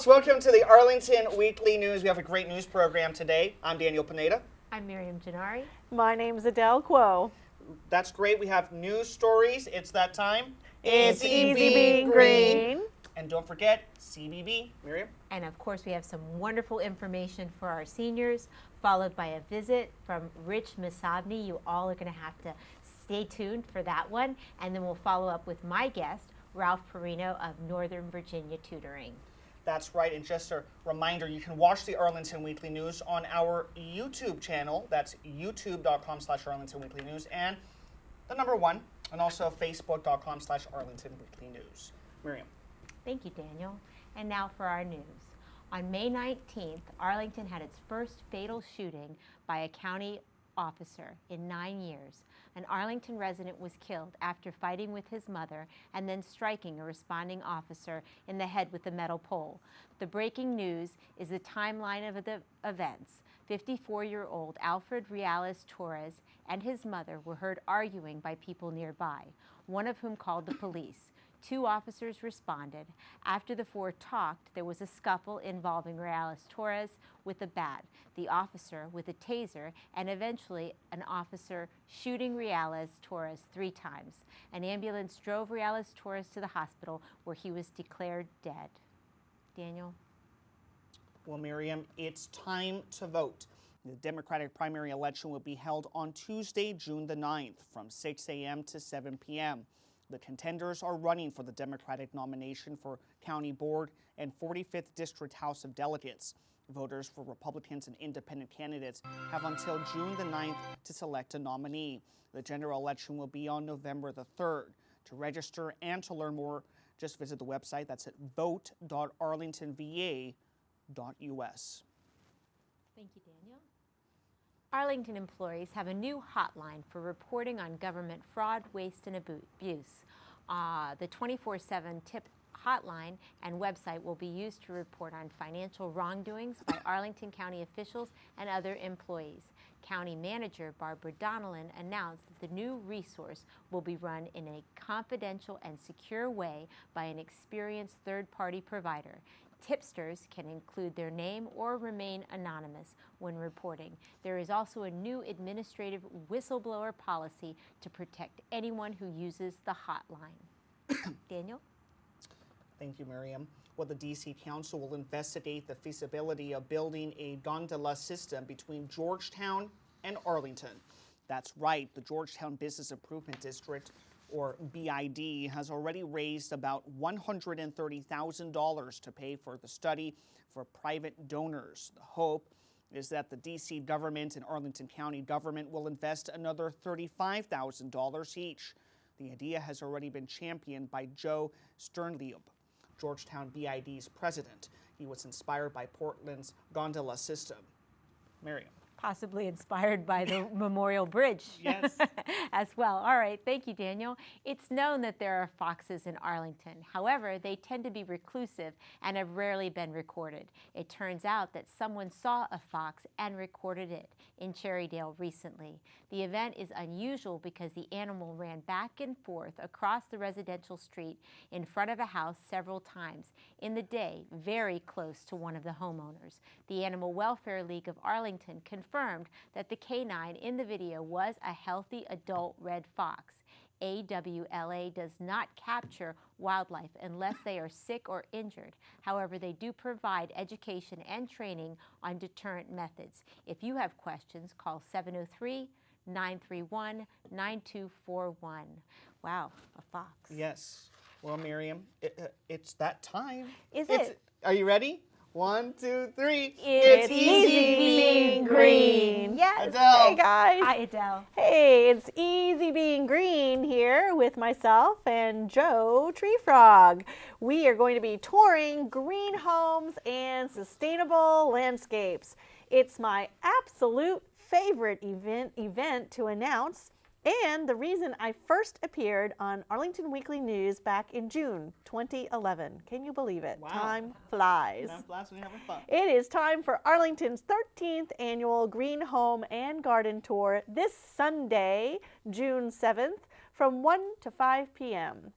welcome to the Arlington Weekly News. We have a great news program today. I'm Daniel Pineda. I'm Miriam Gennari. My name's Adele Quo. That's great. We have news stories. It's that time. It's easy being green. And don't forget, CBB. Miriam? And of course, we have some wonderful information for our seniors, followed by a visit from Rich Massabny. You all are going to have to stay tuned for that one. And then we'll follow up with my guest, Ralph Perrino of Northern Virginia Tutoring. That's right. And just a reminder, you can watch the Arlington Weekly News on our YouTube channel. That's youtube.com/Arlington Weekly News and the number 1, and also facebook.com/Arlington Weekly News. Miriam. Thank you, Daniel. And now for our news. On May 19th, Arlington had its first fatal shooting by a county officer in 9 years. An Arlington resident was killed after fighting with his mother and then striking a responding officer in the head with a metal pole. The breaking news is the timeline of the events. 54-year-old Alfred Reales Torres and his mother were heard arguing by people nearby, one of whom called the police. 2 officers responded. After the 4 talked, there was a scuffle involving Reales Torres with a bat, the officer with a taser, and eventually an officer shooting Reales Torres 3 times. An ambulance drove Reales Torres to the hospital where he was declared dead. Daniel? Well, Miriam, it's time to vote. The Democratic primary election will be held on Tuesday, June the 9th from 6 a.m. to 7 p.m. The contenders are running for the Democratic nomination for County Board and 45th District House of Delegates. Voters for Republicans and independent candidates have until June the 9th to select a nominee. The general election will be on November the 3rd. To register and to learn more, just visit the website. That's at vote.arlingtonva.us. Thank you, Daniel. Arlington employees have a new hotline for reporting on government fraud, waste, and abuse. The 24/7 tip hotline and website will be used to report on financial wrongdoings by Arlington County officials and other employees. County Manager Barbara Donnellan announced that the new resource will be run in a confidential and secure way by an experienced third-party provider. Tipsters can include their name or remain anonymous when reporting. There is also a new administrative whistleblower policy to protect anyone who uses the hotline. Daniel? Thank you, Miriam. Well, the D.C. Council will investigate the feasibility of building a gondola system between Georgetown and Arlington. That's right, the Georgetown Business Improvement District, or BID, has already raised about $130,000 to pay for the study for private donors. The hope is that the D.C. government and Arlington County government will invest another $35,000 each. The idea has already been championed by Joe Sternlieb, Georgetown BID's president. He was inspired by Portland's Gondola System. Miriam. Possibly inspired by the Memorial Bridge. Yes. As well. All right, thank you, Daniel. It's known that there are foxes in Arlington. However, they tend to be reclusive and have rarely been recorded. It turns out that someone saw a fox and recorded it in Cherrydale recently. The event is unusual because the animal ran back and forth across the residential street in front of a house several times in the day, very close to one of the homeowners. The Animal Welfare League of Arlington confirmed that the canine in the video was a healthy adult red fox. AWLA does not capture wildlife unless they are sick or injured. However, they do provide education and training on deterrent methods. If you have questions, call 703-931-9241. Wow, a fox. Yes. Well, Miriam, it's that time. Is it? Are you ready? 1, 2, 3. It's easy being green. Yes. Adele. Hey, guys. Hi, Adele. Hey, it's easy being green here with myself and Joe Tree Frog. We are going to be touring green homes and sustainable landscapes. It's my absolute favorite event to announce, and the reason I first appeared on Arlington Weekly News back in June 2011. Can you believe it? Wow. Time flies. Time flies when you're having fun. It is time for Arlington's 13th annual Green Home and Garden Tour this Sunday, June 7th, from 1 to 5 p.m.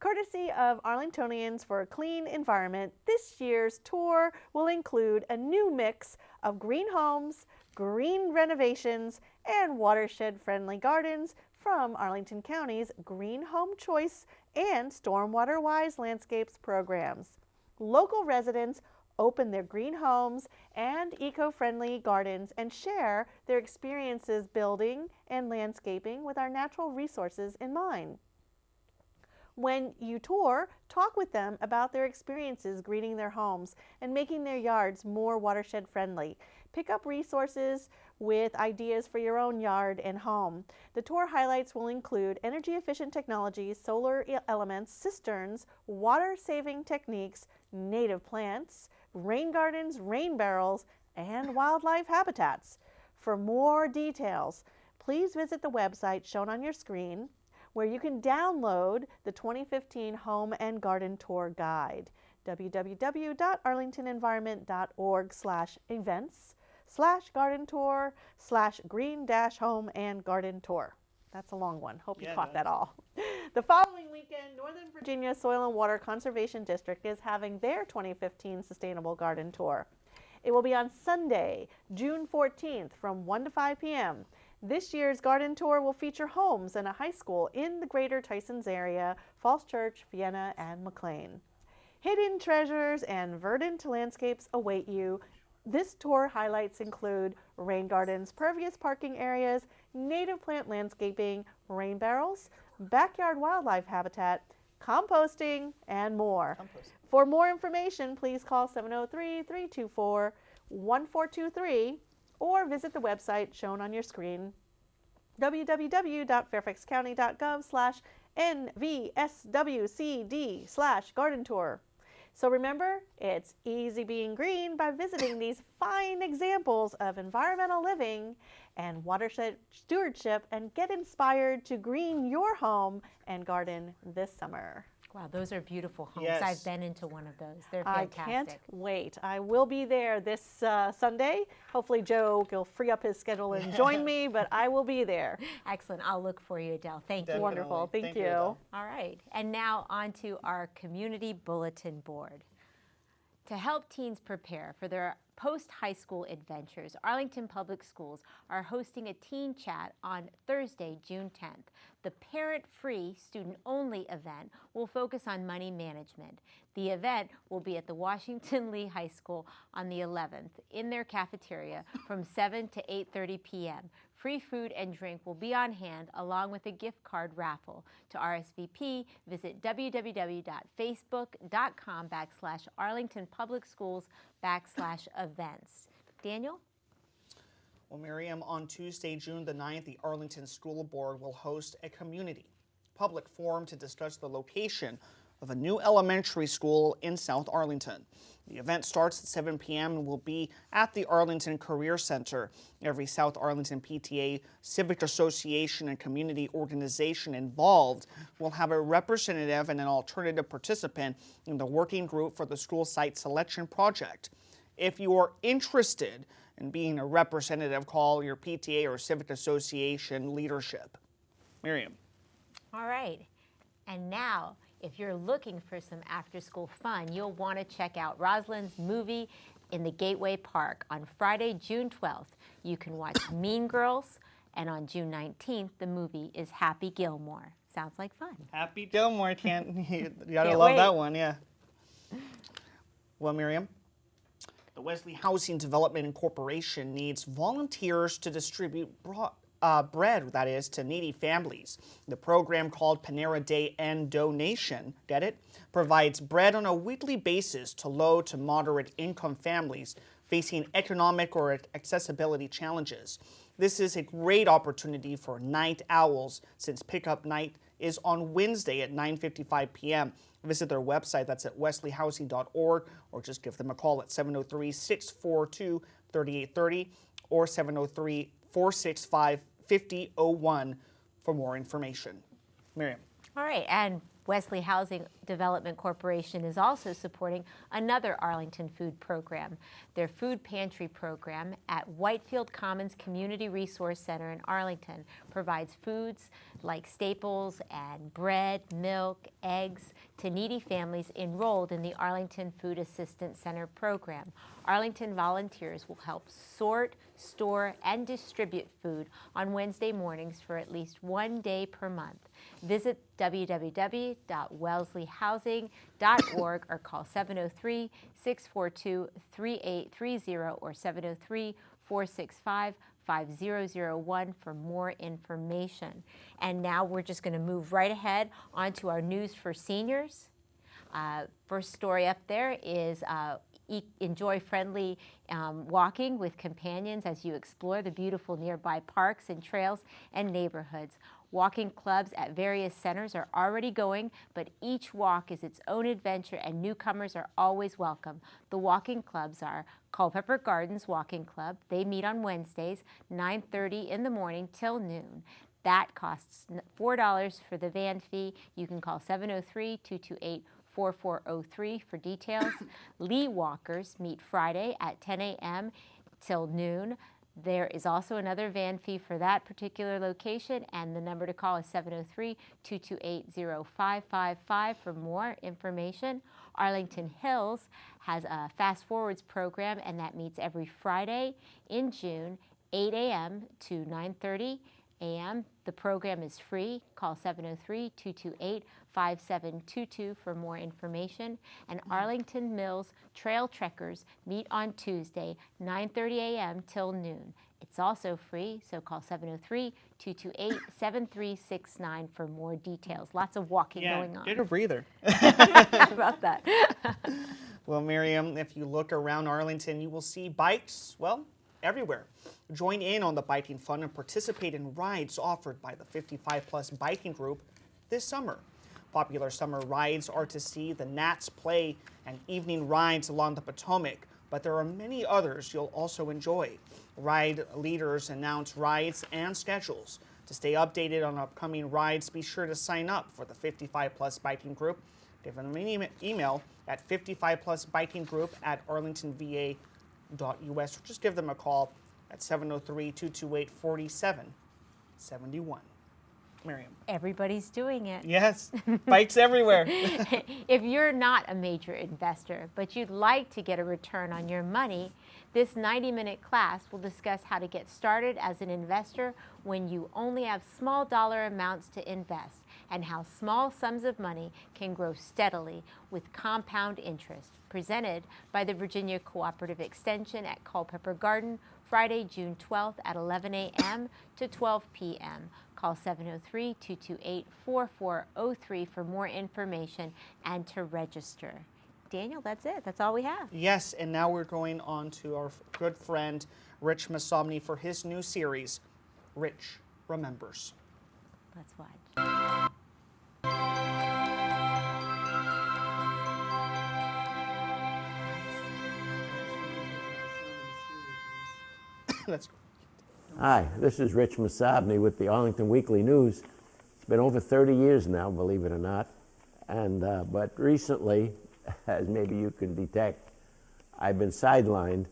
Courtesy of Arlingtonians for a Clean Environment, this year's tour will include a new mix of green homes, green renovations, and watershed-friendly gardens from Arlington County's Green Home Choice and Stormwater Wise Landscapes programs. Local residents open their green homes and eco-friendly gardens and share their experiences building and landscaping with our natural resources in mind. When you tour, talk with them about their experiences greening their homes and making their yards more watershed friendly. Pick up resources with ideas for your own yard and home. The tour highlights will include energy efficient technologies, solar elements, cisterns, water saving techniques, native plants, rain gardens, rain barrels, and wildlife habitats. For more details, please visit the website shown on your screen, where you can download the 2015 Home and Garden Tour Guide, www.arlingtonenvironment.org/events/garden tour/green-home and garden tour. That's a long one. Hope you caught that all. The following weekend, Northern Virginia Soil and Water Conservation District is having their 2015 Sustainable Garden Tour. It will be on Sunday, June 14th from 1 to 5 p.m. This year's garden tour will feature homes and a high school in the greater Tysons area, Falls Church, Vienna, and McLean. Hidden treasures and verdant landscapes await you. This tour highlights include rain gardens, pervious parking areas, native plant landscaping, rain barrels, backyard wildlife habitat, composting, and more. For more information, please call 703-324-1423 or visit the website shown on your screen, www.fairfaxcounty.gov/NVSWCD/garden tour. So remember, it's easy being green by visiting these fine examples of environmental living and watershed stewardship, and get inspired to green your home and garden this summer. Wow, those are beautiful homes. Yes. I've been into one of those. They're fantastic. I can't wait. I will be there this Sunday. Hopefully Joe will free up his schedule and join me, but I will be there. Excellent. I'll look for you, Adele. Thank you. Definitely. Wonderful. Thank you. Adele. All right. And now on to our community bulletin board. To help teens prepare for their post-high school adventures, Arlington Public Schools are hosting a teen chat on Thursday, June 10th. The parent-free, student-only event will focus on money management. The event will be at the Washington Lee High School on the 11th in their cafeteria from 7 to 8:30 p.m. Free food and drink will be on hand, along with a gift card raffle. To RSVP, visit www.facebook.com/Arlington Public Schools/events. Daniel? Well, Miriam, on Tuesday, June the 9th, the Arlington School Board will host a community public forum to discuss the location of a new elementary school in South Arlington. The event starts at 7 p.m. and will be at the Arlington Career Center. Every South Arlington PTA, civic association, and community organization involved will have a representative and an alternative participant in the working group for the school site selection project. If you are interested in being a representative, call your PTA or civic association leadership. Miriam. All right. And now, if you're looking for some after-school fun, you'll want to check out Roslins Movie in the Gateway Park on Friday, June 12th. You can watch Mean Girls, and on June 19th, the movie is Happy Gilmore. Sounds like fun. Happy Gilmore, you gotta Can't love wait. that one, yeah. Well, Miriam, the Wesley Housing Development Incorporation needs volunteers to distribute bread, that is, to needy families. The program, called Panera Day and Donation, get it, provides bread on a weekly basis to low to moderate income families facing economic or accessibility challenges. This is a great opportunity for night owls, since pickup night is on Wednesday at 9:55 p.m. Visit their website, that's at wesleyhousing.org, or just give them a call at 703-642-3830 or 703-465-5001 for more information. Miriam. All right, and Wesley Housing Development Corporation is also supporting another Arlington food program. Their food pantry program at Whitefield Commons Community Resource Center in Arlington provides foods like staples and bread, milk, eggs to needy families enrolled in the Arlington Food Assistance Center program. Arlington volunteers will help sort, store, and distribute food on Wednesday mornings for at least 1 day per month. Visit www.wellesleyhousing.org or call 703-642-3830 or 703-465-5001 for more information. And now we're just going to move right ahead onto our news for seniors. First story up there is enjoy friendly walking with companions as you explore the beautiful nearby parks and trails and neighborhoods. Walking clubs at various centers are already going, but each walk is its own adventure and newcomers are always welcome. The walking clubs are Culpeper Gardens Walking Club. They meet on Wednesdays, 9:30 in the morning till noon. That costs $4 for the van fee. You can call 703-228-4403 for details. Lee Walkers meet Friday at 10 a.m. till noon. There is also another van fee for that particular location, and the number to call is 703-228-0555 for more information. Arlington Hills has a Fast Forwards program, and that meets every Friday in June, 8 a.m. to 9:30 a.m. The program is free. Call 703-228-5722 for more information. And Arlington Mills Trail Trekkers meet on Tuesday, 9:30 a.m. till noon. It's also free, so call 703-228-7369 for more details. Lots of walking going on. Get a breather. How about that? Well, Miriam, if you look around Arlington, you will see bikes, well, everywhere. Join in on the biking fun and participate in rides offered by the 55-plus biking group this summer. Popular summer rides are to see the Nats play and evening rides along the Potomac, but there are many others you'll also enjoy. Ride leaders announce rides and schedules. To stay updated on upcoming rides, be sure to sign up for the 55-plus biking group. Give them an email at 55plusbikingroup@arlingtonva.us or just give them a call at 703-228-4771. Miriam. Everybody's doing it. Yes, bikes everywhere. If you're not a major investor, but you'd like to get a return on your money, this 90-minute class will discuss how to get started as an investor when you only have small dollar amounts to invest, and how small sums of money can grow steadily with compound interest. Presented by the Virginia Cooperative Extension at Culpeper Garden, Friday, June 12th at 11 a.m. to 12 p.m. Call 703-228-4403 for more information and to register. Daniel, that's it. That's all we have. Yes, and now we're going on to our good friend Rich Massabny for his new series, Rich Remembers. Let's watch. That's Hi, this is Rich Massabny with the Arlington Weekly News. It's been over 30 years now, believe it or not. And but recently, as maybe you can detect, I've been sidelined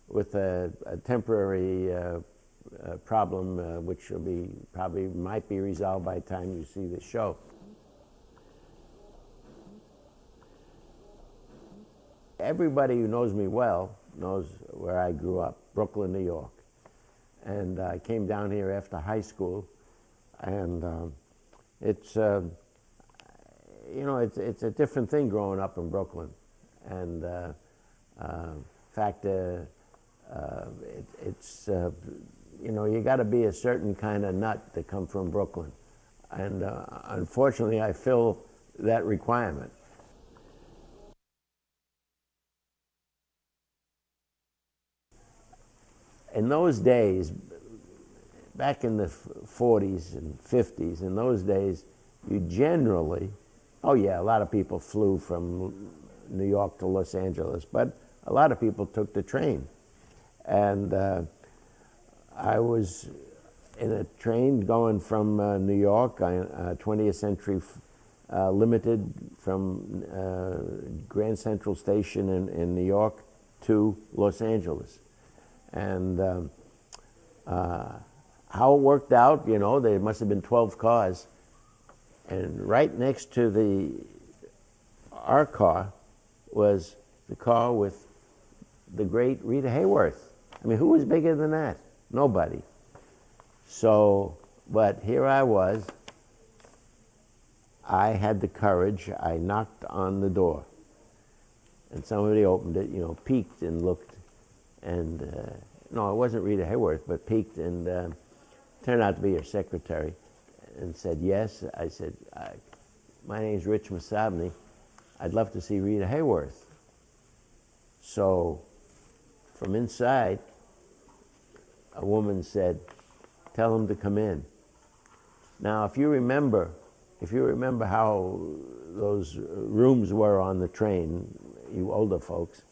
with a temporary problem, which will be might be resolved by the time you see the show. Everybody who knows me well knows where I grew up, Brooklyn, New York. And I came down here after high school, and it's you know, it's a different thing growing up in Brooklyn. And in fact, it's you know, you got to be a certain kind of nut to come from Brooklyn, and unfortunately, I fill that requirement. In those days, back in the 40s and 50s, in those days, you generally, oh yeah, a lot of people flew from New York to Los Angeles, but a lot of people took the train. And I was in a train going from New York, 20th Century limited from Grand Central Station in New York to Los Angeles. And how it worked out, you know, there must have been 12 cars. And right next to our car was the car with the great Rita Hayworth. I mean, who was bigger than that? Nobody. So, but here I was. I had the courage. I knocked on the door. And somebody opened it, you know, peeked and looked. And no, it wasn't Rita Hayworth, but peeked and turned out to be her secretary and said, yes. I said, my name's Rich Massabny. I'd love to see Rita Hayworth. So from inside, a woman said, tell him to come in. Now, if you remember how those rooms were on the train, you older folks,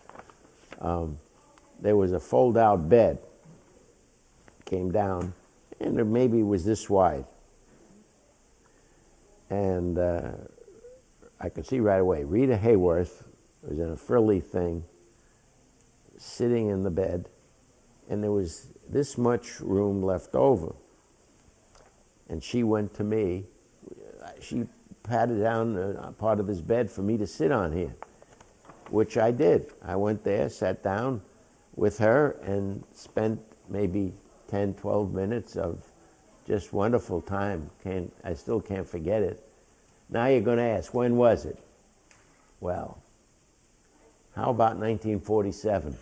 there was a fold-out bed, came down, and it maybe was this wide. And I could see right away, Rita Hayworth was in a frilly thing, sitting in the bed, and there was this much room left over. And she went to me. She patted down a part of his bed for me to sit on here, which I did. I went there, sat down with her, and spent maybe 10, 12 minutes of just wonderful time. I still can't forget it. Now you're going to ask, when was it? Well, how about 1947?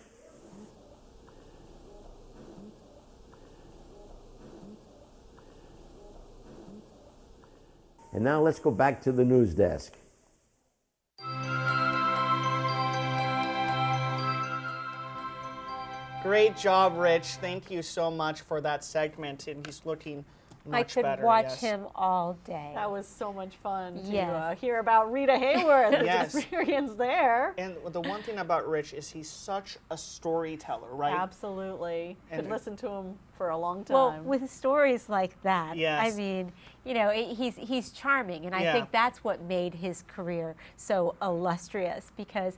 And now let's go back to the news desk. Great job, Rich. Thank you so much for that segment. And he's looking much better. I could watch yes. him all day. That was so much fun to Yes. hear about Rita Hayworth's Yes. experience there. And the one thing about Rich is he's such a storyteller, right? Absolutely. And Could listen to him for a long Well, time. with stories like that, Yes. I mean, you know, he's charming, and I Yeah. think that's what made his career so illustrious. Because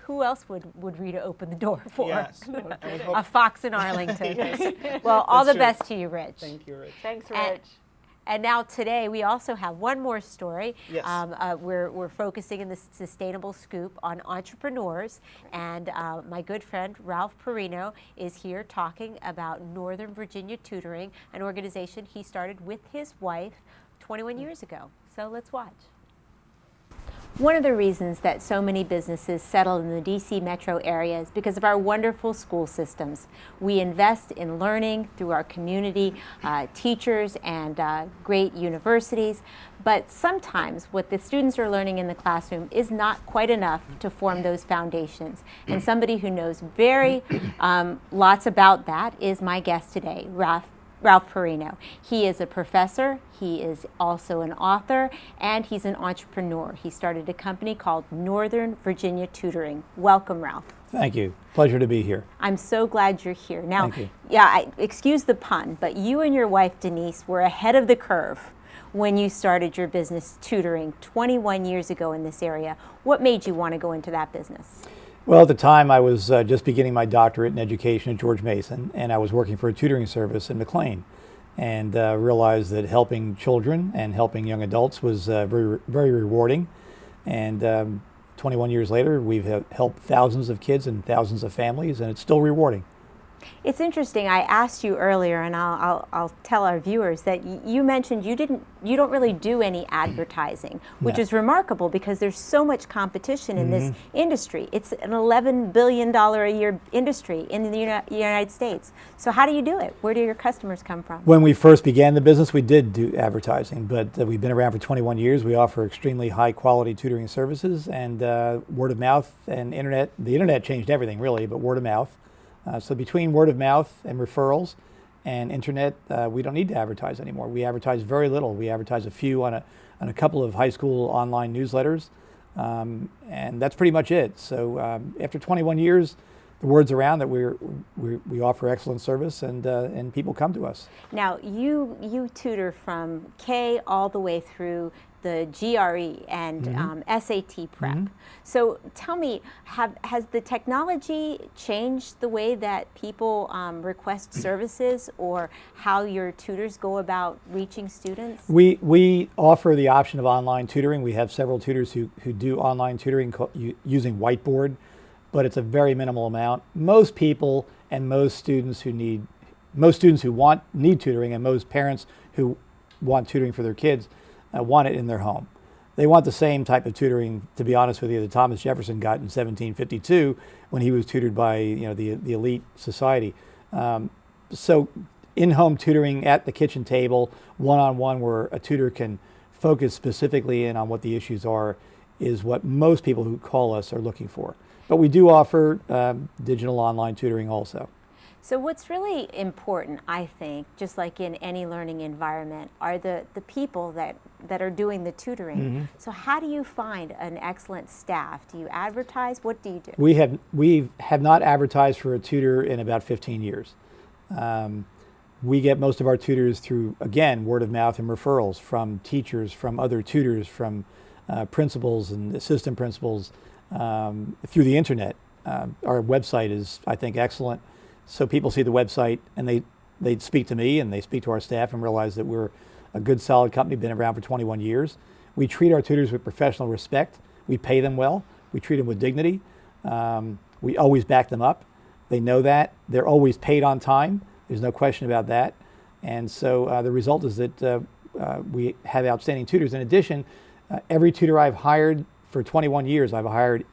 who else would Rita open the door for? Yes. And we hope- A fox in Arlington. Yes. Well, all That's the true. best to you, Rich. Thank you, Rich. Thanks, And- Rich. And now today we also have one more story. Yes. We're focusing in the Sustainable Scoop on entrepreneurs, and my good friend Ralph Perrino is here talking about Northern Virginia Tutoring, an organization he started with his wife 21 years ago. So let's watch. One of the reasons that so many businesses settle in the DC metro area is because of our wonderful school systems. We invest in learning through our community teachers and great universities, but sometimes what the students are learning in the classroom is not quite enough to form those foundations. And somebody who knows very lots about that is my guest today, Ralph Perrino. He is a professor, he is also an author, and he's an entrepreneur. He started a company called Northern Virginia Tutoring. Welcome, Ralph. Thank you. Pleasure to be here. I'm so glad you're here. Now, Thank you. yeah, excuse the pun, but you and your wife, Denise, were ahead of the curve when you started your business tutoring 21 years ago in this area. What made you want to go into that business? Well, at the time, I was just beginning my doctorate in education at George Mason, and I was working for a tutoring service in McLean, and realized that helping children and helping young adults was very, very rewarding. And 21 years later, we've helped thousands of kids and thousands of families, and it's still rewarding. It's interesting. I asked you earlier, and I'll tell our viewers that you mentioned you don't really do any advertising, which No. is remarkable because there's so much competition in this industry. It's an $11 billion a year industry in the United States. So how do you do it? Where do your customers come from? When we first began the business, we did do advertising, but we've been around for 21 years. We offer extremely high quality tutoring services, and word of mouth and internet. The internet changed everything, really, but word of mouth. So between word of mouth and referrals and internet, we don't need to advertise anymore. We advertise very little. We advertise a few on a couple of high school online newsletters, and that's pretty much it. So after 21 years, the word's around that we offer excellent service, and people come to us. Now, you tutor from K all the way through the GRE and SAT prep. So tell me, has the technology changed the way that people request services or how your tutors go about reaching students? We offer the option of online tutoring. We have several tutors who do online tutoring using Whiteboard, but it's a very minimal amount. Most people and most students who need tutoring, and most parents who want tutoring for their kids want it in their home. They want the same type of tutoring, to be honest with you, that Thomas Jefferson got in 1752 when he was tutored by the elite society. So in-home tutoring at the kitchen table, one-on-one, where a tutor can focus specifically in on what the issues are, is what most people who call us are looking for. But we do offer digital online tutoring also. So what's really important, I think, just like in any learning environment, are the people that are doing the tutoring. So how do you find an excellent staff? Do you advertise? What do you do? We have not advertised for a tutor in about 15 years. We get most of our tutors through, again, word of mouth and referrals from teachers, from other tutors, from principals and assistant principals, through the internet. Our website is, I think, excellent. So people see the website and they speak to me and they speak to our staff and realize that we're a good, solid company, been around for 21 years. We treat our tutors with professional respect. We pay them well. We treat them with dignity. We always back them up. They know that. They're always paid on time. There's no question about that. And so the result is that we have outstanding tutors. In addition, every tutor I've hired for 21 years, I've hired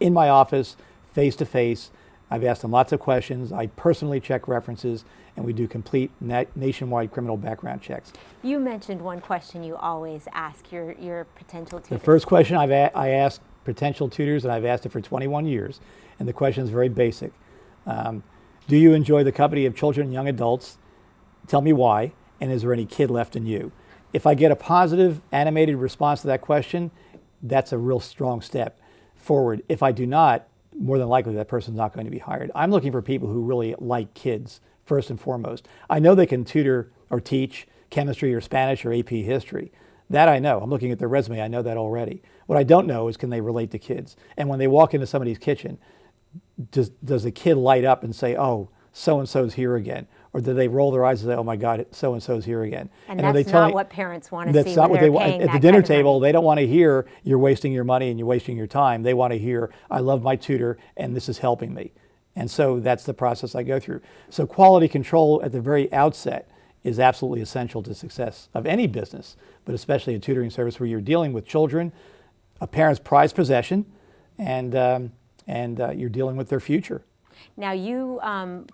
in my office, face-to-face. I've asked them lots of questions. I personally check references, and we do complete nationwide criminal background checks. You mentioned one question you always ask your potential tutors. The first question I ask potential tutors, and I've asked it for 21 years, and the question is very basic. Do you enjoy the company of children and young adults? Tell me why, and is there any kid left in you? If I get a positive, animated response to that question, that's a real strong step forward. If I do not, more than likely that person's not going to be hired. I'm looking for people who really like kids, first and foremost. I know they can tutor or teach chemistry or Spanish or AP history. That I know. I'm looking at their resume. I know that already. What I don't know is, can they relate to kids? And when they walk into somebody's kitchen, does the kid light up and say, oh, so-and-so's here again? Or do they roll their eyes and say, oh my God, so-and-so's here again? And that's not what parents want to see. That's not what they want. At the dinner table, they don't want to hear you're wasting your money and you're wasting your time. They want to hear, I love my tutor and this is helping me. And so that's the process I go through. So quality control at the very outset is absolutely essential to success of any business, but especially a tutoring service where you're dealing with children, a parent's prized possession, and you're dealing with their future. Now you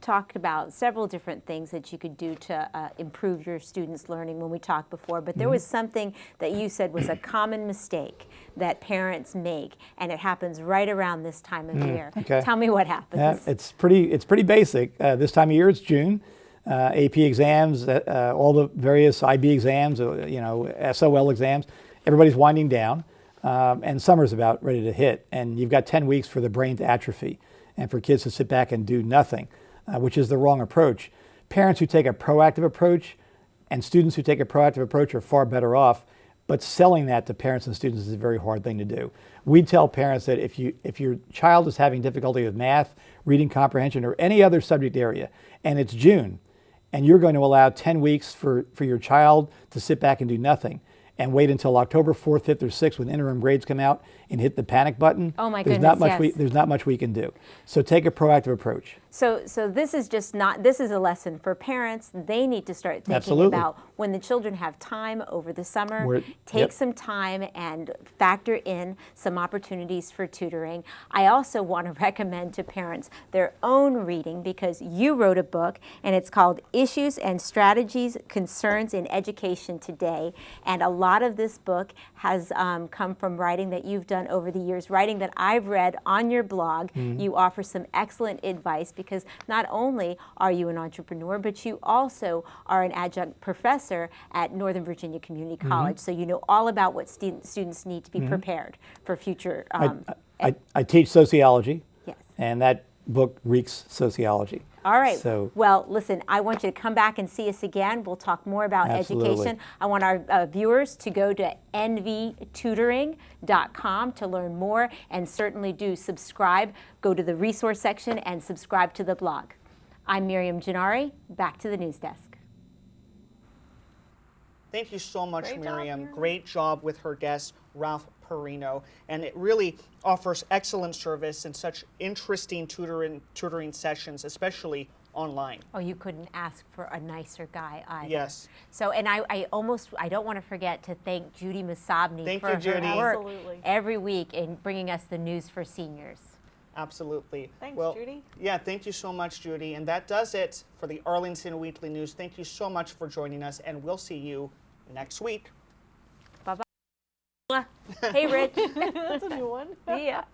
talked about several different things that you could do to improve your students' learning when we talked before, but there was something that you said was a common mistake that parents make, and it happens right around this time of year. Okay. Tell me what happens. Yeah, it's pretty basic. This time of year, it's June. AP exams, all the various IB exams, SOL exams, everybody's winding down, and summer's about ready to hit, and you've got 10 weeks for the brain to atrophy and for kids to sit back and do nothing, which is the wrong approach. Parents who take a proactive approach and students who take a proactive approach are far better off, but selling that to parents and students is a very hard thing to do. We tell parents that if your child is having difficulty with math, reading comprehension, or any other subject area, and it's June, and you're going to allow 10 weeks for your child to sit back and do nothing, and wait until October 4th, 5th, or 6th when interim grades come out and hit the panic button, oh my there's goodness, there's not much we can do. So take a proactive approach. So this is this is a lesson for parents. They need to start thinking about when the children have time over the summer, take some time and factor in some opportunities for tutoring. I also want to recommend to parents their own reading, because you wrote a book and it's called Issues and Strategies, Concerns in Education Today. And a lot of this book has come from writing that you've done over the years, writing that I've read on your blog. You offer some excellent advice, because not only are you an entrepreneur, but you also are an adjunct professor at Northern Virginia Community College. So you know all about what students need to be prepared for future. I teach sociology, yes. and that book reeks sociology. All right. So- Well, listen, I want you to come back and see us again. We'll talk more about Absolutely. education. I want our viewers to go to nvtutoring.com to learn more, and certainly do subscribe. Go to the resource section and subscribe to the blog. I'm Miriam Gennari. Back to the news desk. Thank you so much, Great job, Miriam. Miriam. Great job with her guest, Ralph Perrino. And it really offers excellent service and such interesting tutoring sessions, especially online. Oh, you couldn't ask for a nicer guy either. Yes. So, and I don't want to forget to thank Judy Massabny Thank for you, Judy. her work Absolutely. every week in bringing us the news for seniors. Absolutely. Thanks, well, Judy. Yeah, thank you so much, Judy. And that does it for the Arlington Weekly News. Thank you so much for joining us, and we'll see you next week. Bye-bye. Hey, Rich. That's a new one. Yeah.